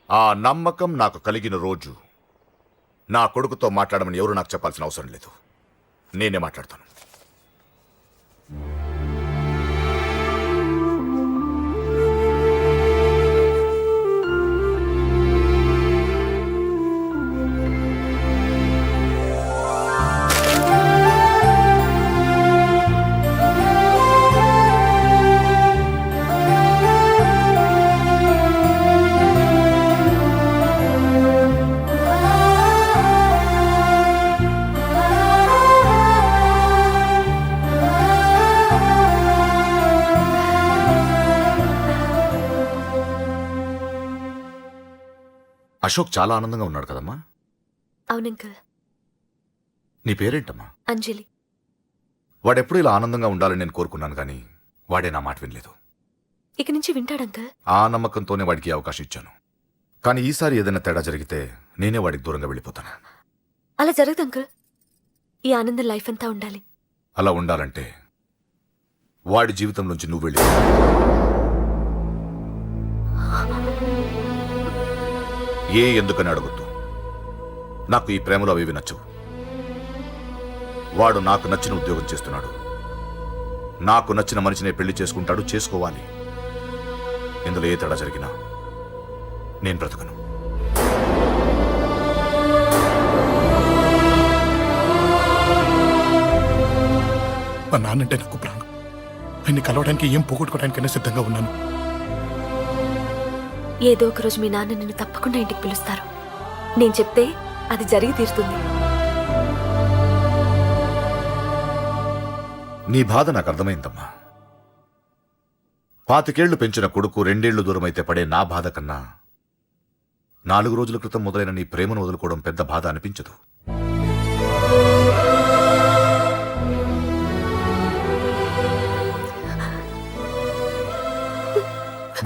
ఆ నమ్మకం నాకు కలిగిన రోజు నా కొడుకుతో మాట్లాడమని ఎవరు నాకు చెప్పాల్సిన అవసరం లేదు. నేనే మాట్లాడతాను. అశోక్ చాలా ఆనందంగా ఉన్నాడు కదమ్మా? అవునంకల్. నీ పేరేంటమ్మా? అంజలి. వాడెప్పుడు ఇలా ఆనందంగా ఉండాలని నేను కోరుకున్నాను, కానీ వాడే నా మాట వినలేదు. ఇక నుంచి వింటాడంకల్. ఆ నమ్మకంతోనే వాడికి అవకాశం ఇచ్చాను. కానీ ఈసారి ఏదైనా తేడా జరిగితే నేనే వాడికి దూరంగా వెళ్ళిపోతాను. అలా జరగదు అంకల్. ఈ ఆనందం లైఫ్ అంతా ఉండాలి. అలా ఉండాలంటే వాడి జీవితం నుంచి నువ్వు వెళ్ళి. ఎందుకని అడగొద్దు. నాకు ఈ ప్రేమలో అవేవి నచ్చవు. వాడు నాకు నచ్చిన ఉద్యోగం చేస్తున్నాడు, నాకు నచ్చిన మనిషినే పెళ్లి చేసుకుంటాడు, చేసుకోవాలి. ఇందులో ఏ తేడా జరిగినా నేను బ్రతకను. మా నాన్నంటే నాకు ప్రాణం. ఆయన్ని కలవడానికి ఏం పోగొట్టుకోవడానికైనా సిద్ధంగా ఉన్నాను. ఏదో ఒక రోజు మీ నాన్న నిన్ను తప్పకుండా ఇంటికి పిలుస్తారు. నేను చెప్తే అది జరిగి తీరుతుంది. నీ బాధ నాకు అర్థమైందమ్మా. 25 పెంచిన కొడుకు 2 ఏళ్లు దూరమైతే పడే నా బాధ కన్నా 4 రోజుల క్రితం మొదలైన నీ ప్రేమను వదులుకోవడం పెద్ద బాధ అనిపించదు.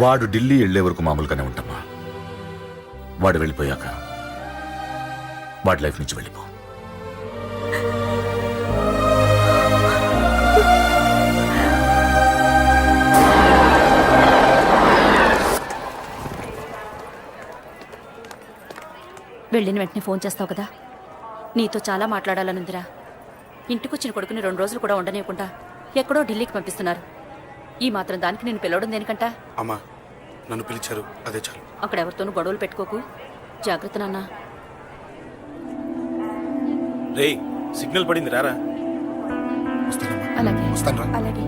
వాడు ఢిల్లీ వెళ్లే వరకు మామూలుగానే ఉంటామా. వాడు వెళ్ళిపోయాక వాడి లైఫ్ నుంచి వెళ్ళిపో. వెళ్ళిన వెంటనే ఫోన్ చేస్తావు కదా. నీతో చాలా మాట్లాడాలనుందిరా. ఇంటికొచ్చిన కొడుకుని 2 రోజులు కూడా ఉండనివ్వకుండా ఎక్కడో ఢిల్లీకి పంపిస్తున్నారు. ఈ మాత్రం దానికి నేను పిలవడం దేనికంట? అమ్మా, నన్ను పిలిచారు, అదే చాలు. అక్కడ ఎవరితోనూ గొడవలు పెట్టుకోకు. జాగ్రత్త నాన్న. రేయ్, సిగ్నల్ పడింది, రారా. అలాగే వస్తాను. అలాగే.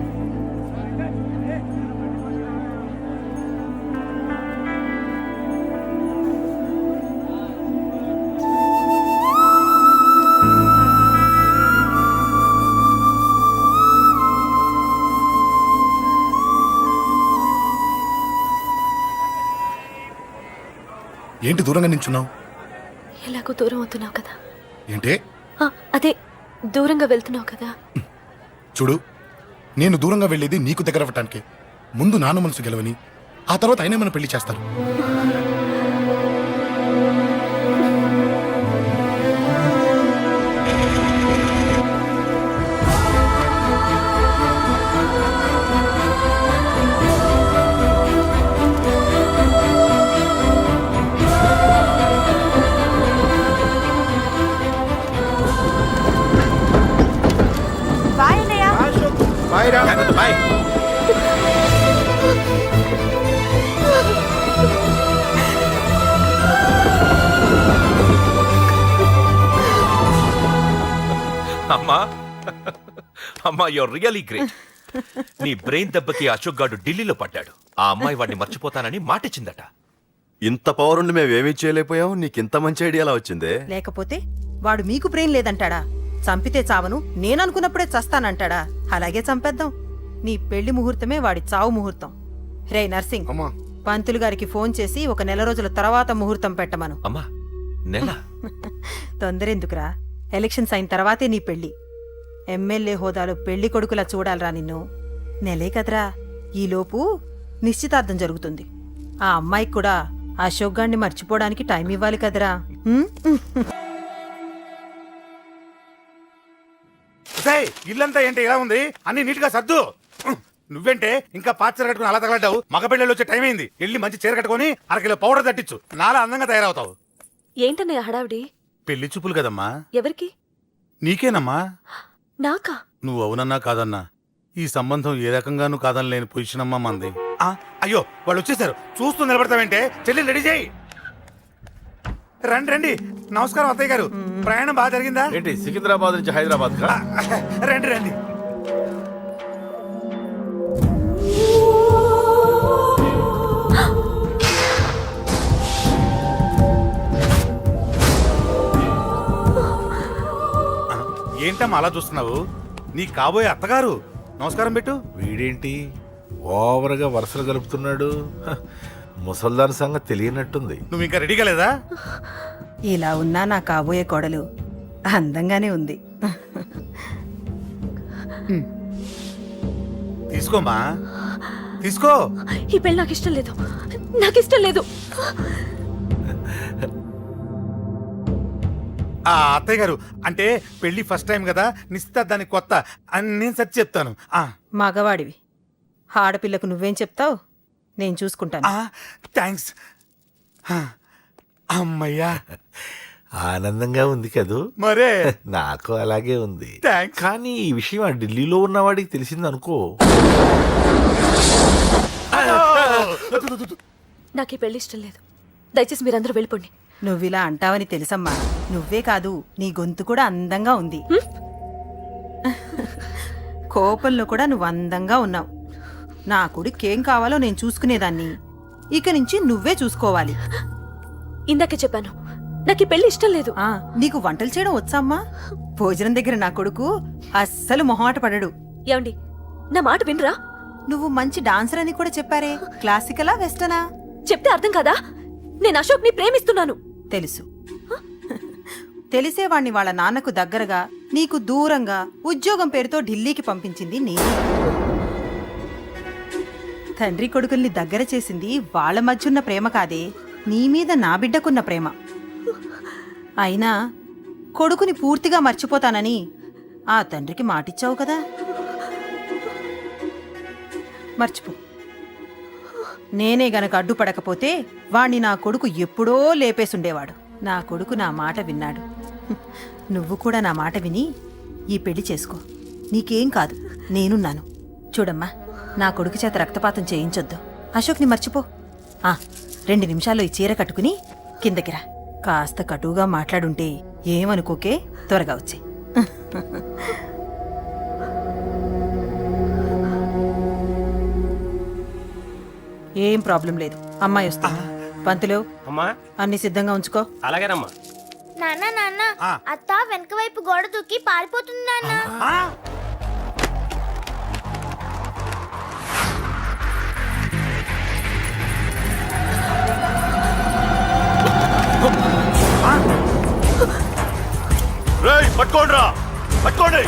ఏంటి దూరంగా నించున్నావు? ఎలాగో దూరం అవుతున్నావు కదా. ఏంటే అదే దూరంగా వెళ్తున్నావు కదా. చూడు, నేను దూరంగా వెళ్ళేది నీకు దగ్గర అవ్వటానికి. ముందు నాన్న మనసు గెలవని, ఆ తర్వాత ఆయనే మన పెళ్లి చేస్తారు. అమ్మా అమ్మా యువర్ రియలీ గ్రేట్. నీ బ్రెయిన్ దెబ్బకి అశోక్ గాడు ఢిల్లీలో పడ్డాడు. ఆ అమ్మాయి వాడిని మర్చిపోతానని మాటిచ్చిందట. ఇంత పవర్ ఉండి మేము ఏమీ చేయలేకపోయాం, నీకింత మంచి ఐడియా ఎలా వచ్చిందే? లేకపోతే వాడు మీకు బ్రెయిన్ లేదంటాడా? చంపితే చావను, నేననుకున్నప్పుడే చస్తానంటాడా? అలాగే చంపేద్దాం. నీ పెళ్లి ముహూర్తమే వాడి చావు ముహూర్తం. రే నర్సింగ్, పంతులు గారికి ఫోన్ చేసి ఒక నెల రోజుల తర్వాత ముహూర్తం పెట్టమను. అమ్మా నెల? తొందరెందుకురా, ఎలక్షన్స్ అయిన తర్వాతే నీ పెళ్లి. ఎమ్మెల్యే హోదాలో పెళ్లి కొడుకులా చూడాలరా నిన్ను. నెలే కదరా, ఈలోపు నిశ్చితార్థం జరుగుతుంది. ఆ అమ్మాయికి కూడా అశోక్ గాన్ని మర్చిపోవడానికి టైం ఇవ్వాలి కదరా. ఇల్లంతా ఏంటి ఇలా ఉంది? అన్ని నీట్ గా సర్దు. నువ్వేంటే ఇంకా పాచర కట్టుకుని అలా తగలడ్డావు? మగ పెళ్ళిళ్ళు వచ్చే టైం అయింది. వెళ్ళి మంచి చీర కట్టుకుని అరకిలో పౌడర్ తట్టించు. నాలా అందంగా తయారవుతావు. ఏంటన్నయ్య హడావిడి? పెళ్లి చూపులు కదమ్మా. ఎవరికి? నీకేనమ్మా. నాకా? నువ్వు అవునన్నా కాదన్నా, ఈ సంబంధం ఏ రకంగానూ కాదని లేని పొజిషన్ అమ్మా మంది. అయ్యో వాళ్ళు వచ్చేసారు, చూస్తూ నిలబడతావేంటే? చెల్లి రెడీ చేయి. రండి రండి. నమస్కారం అత్తయ్య గారు, ప్రయాణం బాగా జరిగిందా? ఏంటి సికింద్రాబాద్ నుంచి హైదరాబాద్ కా? రండి రండి. ఏంటమ్మా అలా చూస్తున్నావు? నీ కాబోయే అత్తగారు. నమస్కారం పెట్టు. వీడేంటి ఓవర్గా వరుసలు కలుపుతున్నాడు? ముసల్దాన్ సంగతి తెలియనట్టుంది. నువ్వు ఇంకా రెడీగా లేదా? ఇలా ఉన్నా నా కాబోయే కోడలు అందంగానే ఉంది. తీసుకోమ్మా, తీసుకో. ఈ పెళ్లి నాకు ఇష్టం లేదు, నాకు ఇష్టం లేదు. అత్తయ్య గారు, అంటే పెళ్లి ఫస్ట్ టైం కదా, నిశ్చితార్థానికి కొత్త అని నేను సరి చెప్తాను. మగవాడివి, ఆడపిల్లకు నువ్వేం చెప్తావు? నేను చూసుకుంటాను. థ్యాంక్స్. అమ్మయ్యా, ఆనందంగా ఉంది కదూ? మరే నాకు అలాగే ఉంది. థ్యాంక్స్. కానీ ఈ విషయం ఆ ఢిల్లీలో ఉన్నవాడికి తెలిసింది అనుకో. నాకు ఈ పెళ్లి ఇష్టం లేదు. దయచేసి మీరందరూ వెళ్ళిపోండి. నువ్విలా అంటావని తెలుసమ్మా. నువ్వే కాదు, నీ గొంతు కూడా అందంగా ఉంది. కోపంలో కూడా నువ్వు అందంగా ఉన్నావు. నా కొడుకేం కావాలో నేను చూసుకునేదాన్ని, ఇక నుంచి నువ్వే చూసుకోవాలి. ఇందాకే చెప్పాను, నాకు ఈ పెళ్లి ఇష్టం లేదు. నీకు వంటలు చేయడం వచ్చామ్మా? భోజనం దగ్గర నా కొడుకు అస్సలు మొహమాట పడడు. ఏమండి, నా మాట వినరా? నువ్వు మంచి డాన్సర్ అని కూడా చెప్పారే. క్లాసికలా వెస్టర్నా? చెప్తే అర్థం కాదా? నేను అశోక్ ని ప్రేమిస్తున్నాను. తెలుసు. తెలిసేవాణ్ణి వాళ్ళ నాన్నకు దగ్గరగా, నీకు దూరంగా ఉద్యోగం పేరుతో ఢిల్లీకి పంపించింది నేనే. తండ్రి కొడుకుల్ని దగ్గర చేసింది వాళ్ళ మధ్యున్న ప్రేమ కాదే, నీ మీద నా బిడ్డకున్న ప్రేమ. అయినా కొడుకుని పూర్తిగా మర్చిపోతానని ఆ తండ్రికి మాటిచ్చావు కదా. మర్చిపో. నేనే గనక అడ్డుపడకపోతే వాణ్ణి నా కొడుకు ఎప్పుడో లేపేసుండేవాడు. నా కొడుకు నా మాట విన్నాడు. నువ్వు కూడా నా మాట విని ఈ పెళ్లి చేసుకో. నీకేం కాదు, నేనున్నాను. చూడమ్మా, నా కొడుకు చేత రక్తపాతం చేయించొద్దు. అశోక్ని మర్చిపో. 2 నిమిషాల్లో ఈ చీర కట్టుకుని కిందకి రా. కాస్త కటువుగా మాట్లాడుంటే ఏమనుకోకే, త్వరగా వచ్చే. ఏం ప్రాబ్లం లేదు, అమ్మాయి వస్తా. పంతులు, అన్ని సిద్ధంగా ఉంచుకో. అలాగేనమ్మా. నాన్న నాన్న, అత్త వెనక వైపు గోడ దూకి పారిపోతుంది నాన్న. రేయ్ పట్టుకోండిరా, పట్టుకోండి.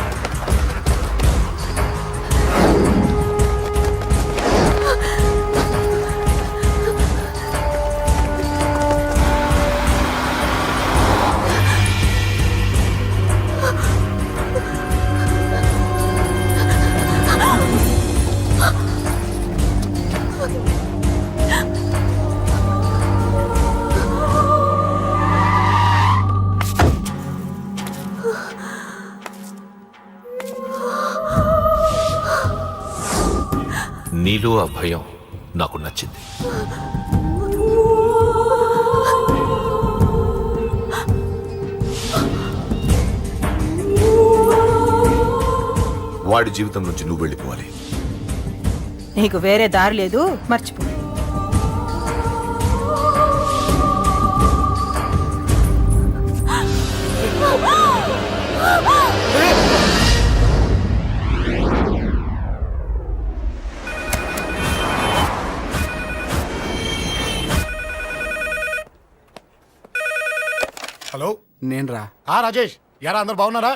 నీలో ఆ భయం నాకు నచ్చింది. వాడి జీవితం నుంచి నువ్వు వెళ్ళిపోవాలి. నీకు వేరే దారి లేదు, మర్చిపో. హలో, నేను రా. రాజేష్, యారా అందరు బాగున్నారా?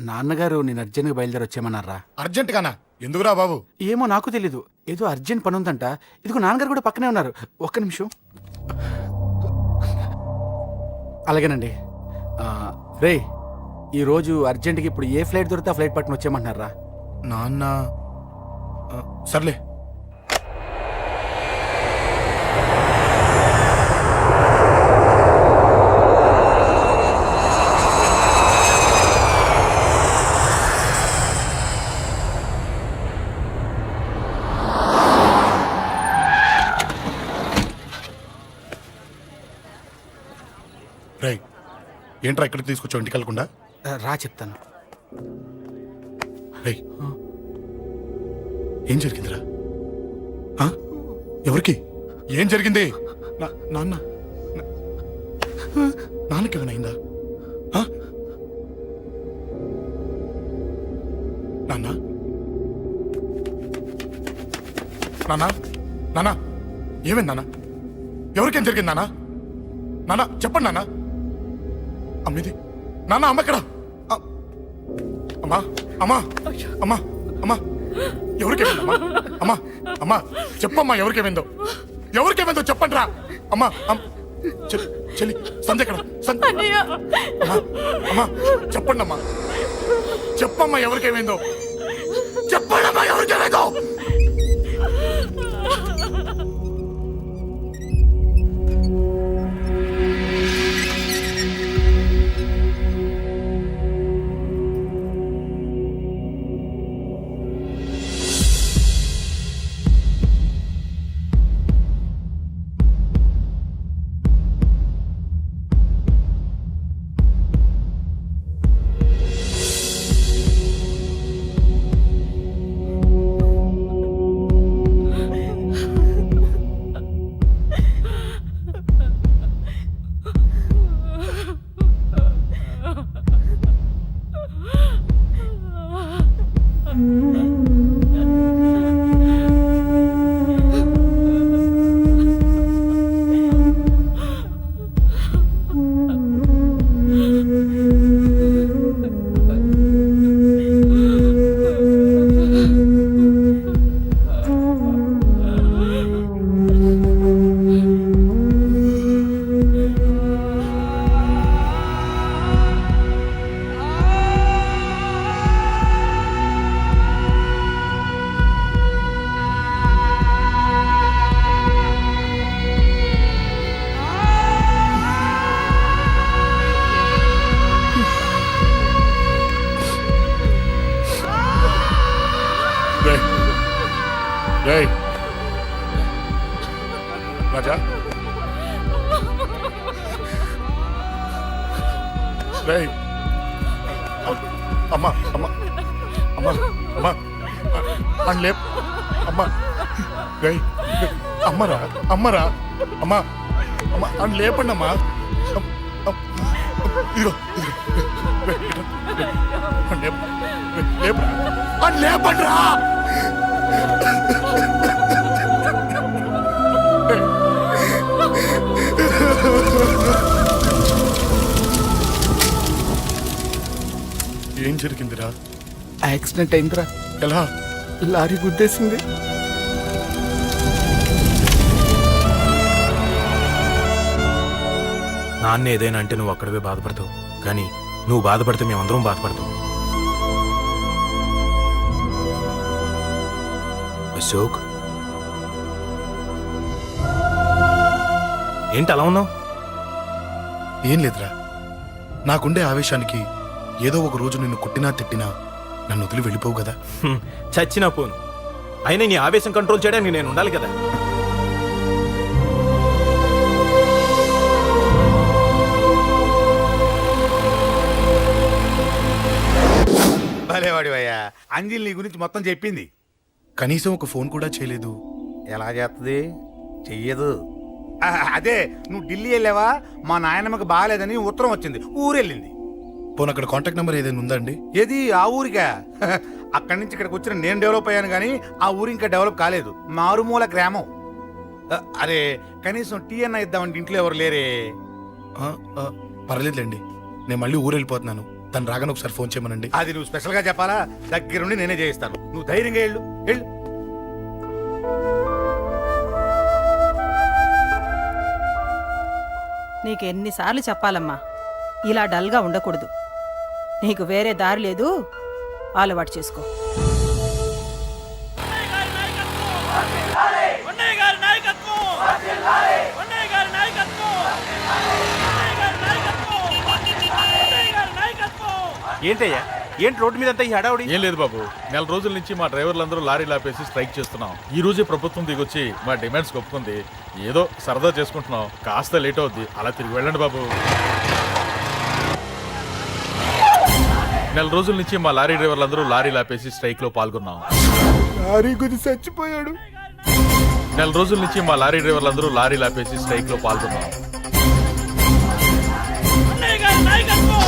నాన్నగారు నేను అర్జెంట్గా బయలుదేరి వచ్చేయమన్నారా. అర్జెంట్ గానా? ఎందుకురా బాబు? ఏమో నాకు తెలీదు, ఏదో అర్జెంట్ పని ఉందంట. ఇదిగో నాన్నగారు కూడా పక్కనే ఉన్నారు. ఒక్క నిమిషం. అలాగేనండి. రే, ఈరోజు అర్జెంట్కి ఇప్పుడు ఏ ఫ్లైట్ దొరికితే ఆ ఫ్లైట్ పట్టుకుని వచ్చేయమంటున్నారా. నాన్న సర్లే. రై, ఏంట్రా ఇక్కడికి తీసుకొచ్చావు ఇంటికి వెళ్ళకుండా? రా చెప్తాను. రై, ఏం జరిగిందిరా? ఎవరికి ఏం జరిగింది? నాన్న నాన్నకేమైనా నాన్న నాన్న నాన్న ఏమైంది నాన్న? ఎవరికేం జరిగింది నాన్న? నాన్న చెప్పండి నాన్న. అమ్మిది నాన్న, అమ్మ ఎక్కడ? అమ్మా అమ్మా అమ్మా అమ్మా ఎవరికేమైందమ్మా? అమ్మా అమ్మా చెప్పమ్మా, ఎవరికేమైందో? ఎవరికేమైందో చెప్పండి రా. అమ్మా చెల్లి సంధ్య ఎక్కడ? అమ్మా అమ్మా చెప్పండి అమ్మా, చెప్పమ్మా ఎవరికేమైందో? చెప్పండి అమ్మా ఎవరికేమైందో? రాజా, అమ్మా అమ్మా అమ్మా అమ్మా అని లేప్ అమ్మా. అమ్మరా అమ్మరా అమ్మా అమ్మా అని లేపండి అమ్మా. ఇదిగో లేపరా అని లేపండి రా. ఏం జరిగిందిరా? యాక్సిడెంట్ అయిందిరా, ఎలా? లారీ గుద్దేసింది. నాన్న ఏదైనా అంటే నువ్వు అక్కడవే బాధపడతావు, కానీ నువ్వు బాధపడితే మేమందరం బాధపడతాం. అశోక్, ఏంటి అలా ఉన్నావు? ఏం లేదురా, నాకుండే ఆవేశానికి ఏదో ఒక రోజు నిన్ను కొట్టినా తిట్టినా నన్ను వదిలి వెళ్ళిపోవు కదా. చచ్చినా పోను, అయినా నీ ఆవేశం కంట్రోల్ చేయడానికి నేను ఉండాలి కదా. భలేవాడివయ్యా, అంజలి నీ గురించి మొత్తం చెప్పింది. కనీసం ఒక ఫోన్ కూడా చేయలేదు. ఎలా చేస్తుంది? చెయ్యదు. అదే నువ్వు ఢిల్లీ వెళ్ళావా, మా నాయనమ్మకి బాగాలేదని ఉత్తరం వచ్చింది, ఊరెళ్ళింది. పోనీ అక్కడ కాంటాక్ట్ నెంబర్ ఏదైనా ఉందా అండి? ఏది ఆ ఊరికా? అక్కడి నుంచి ఇక్కడికి వచ్చిన నేను డెవలప్ అయ్యాను కానీ ఆ ఊరు ఇంకా డెవలప్ కాలేదు, మారుమూల గ్రామం. అరే కనీసం టీ అన్న ఇద్దామంటే ఇంట్లో ఎవరు లేరే. పర్లేదులేండి, నేను మళ్ళీ ఊరు వెళ్ళిపోతున్నాను. తను రాగానే ఒకసారి ఫోన్ చేయమనండి. అది నువ్వు స్పెషల్ గా చెప్పాలా? దగ్గరుండి నేనే చేయిస్తాను, నువ్వు ధైర్యంగా వెళ్ళు వెళ్ళు. నీకు ఎన్నిసార్లు చెప్పాలమ్మా, ఇలా డల్గా ఉండకూడదు. నీకు వేరే దారి లేదు, అలవాటు చేసుకో. ఏంటయ్యా, ఏంటి రోడ్డు మీద అంతా ఈ హడావుడి? ఏం లేదు బాబు, నెల రోజుల నుంచి మా డ్రైవర్లందరూ లారీలు ఆపేసి స్ట్రైక్ చేస్తున్నాం. ఈ రోజే ప్రభుత్వం దిగొచ్చి మా డిమాండ్స్ ఒప్పుకుంది. ఏదో సరదా చేసుకుంటున్నాం, కాస్త లేట్ అవుద్ది, అలా తిరిగి వెళ్ళండి బాబు. నెల రోజుల నుంచి మా లారీ డ్రైవర్లందరూ లారీలు ఆపేసి స్ట్రైక్ లో పాల్గొన్నాం. లారీ గుద్ది చచ్చిపోయాడు. నెల రోజుల నుంచి మా లారీ డ్రైవర్లందరూ లారీలు ఆపేసి స్ట్రైక్ లో పాల్గొన్నాం.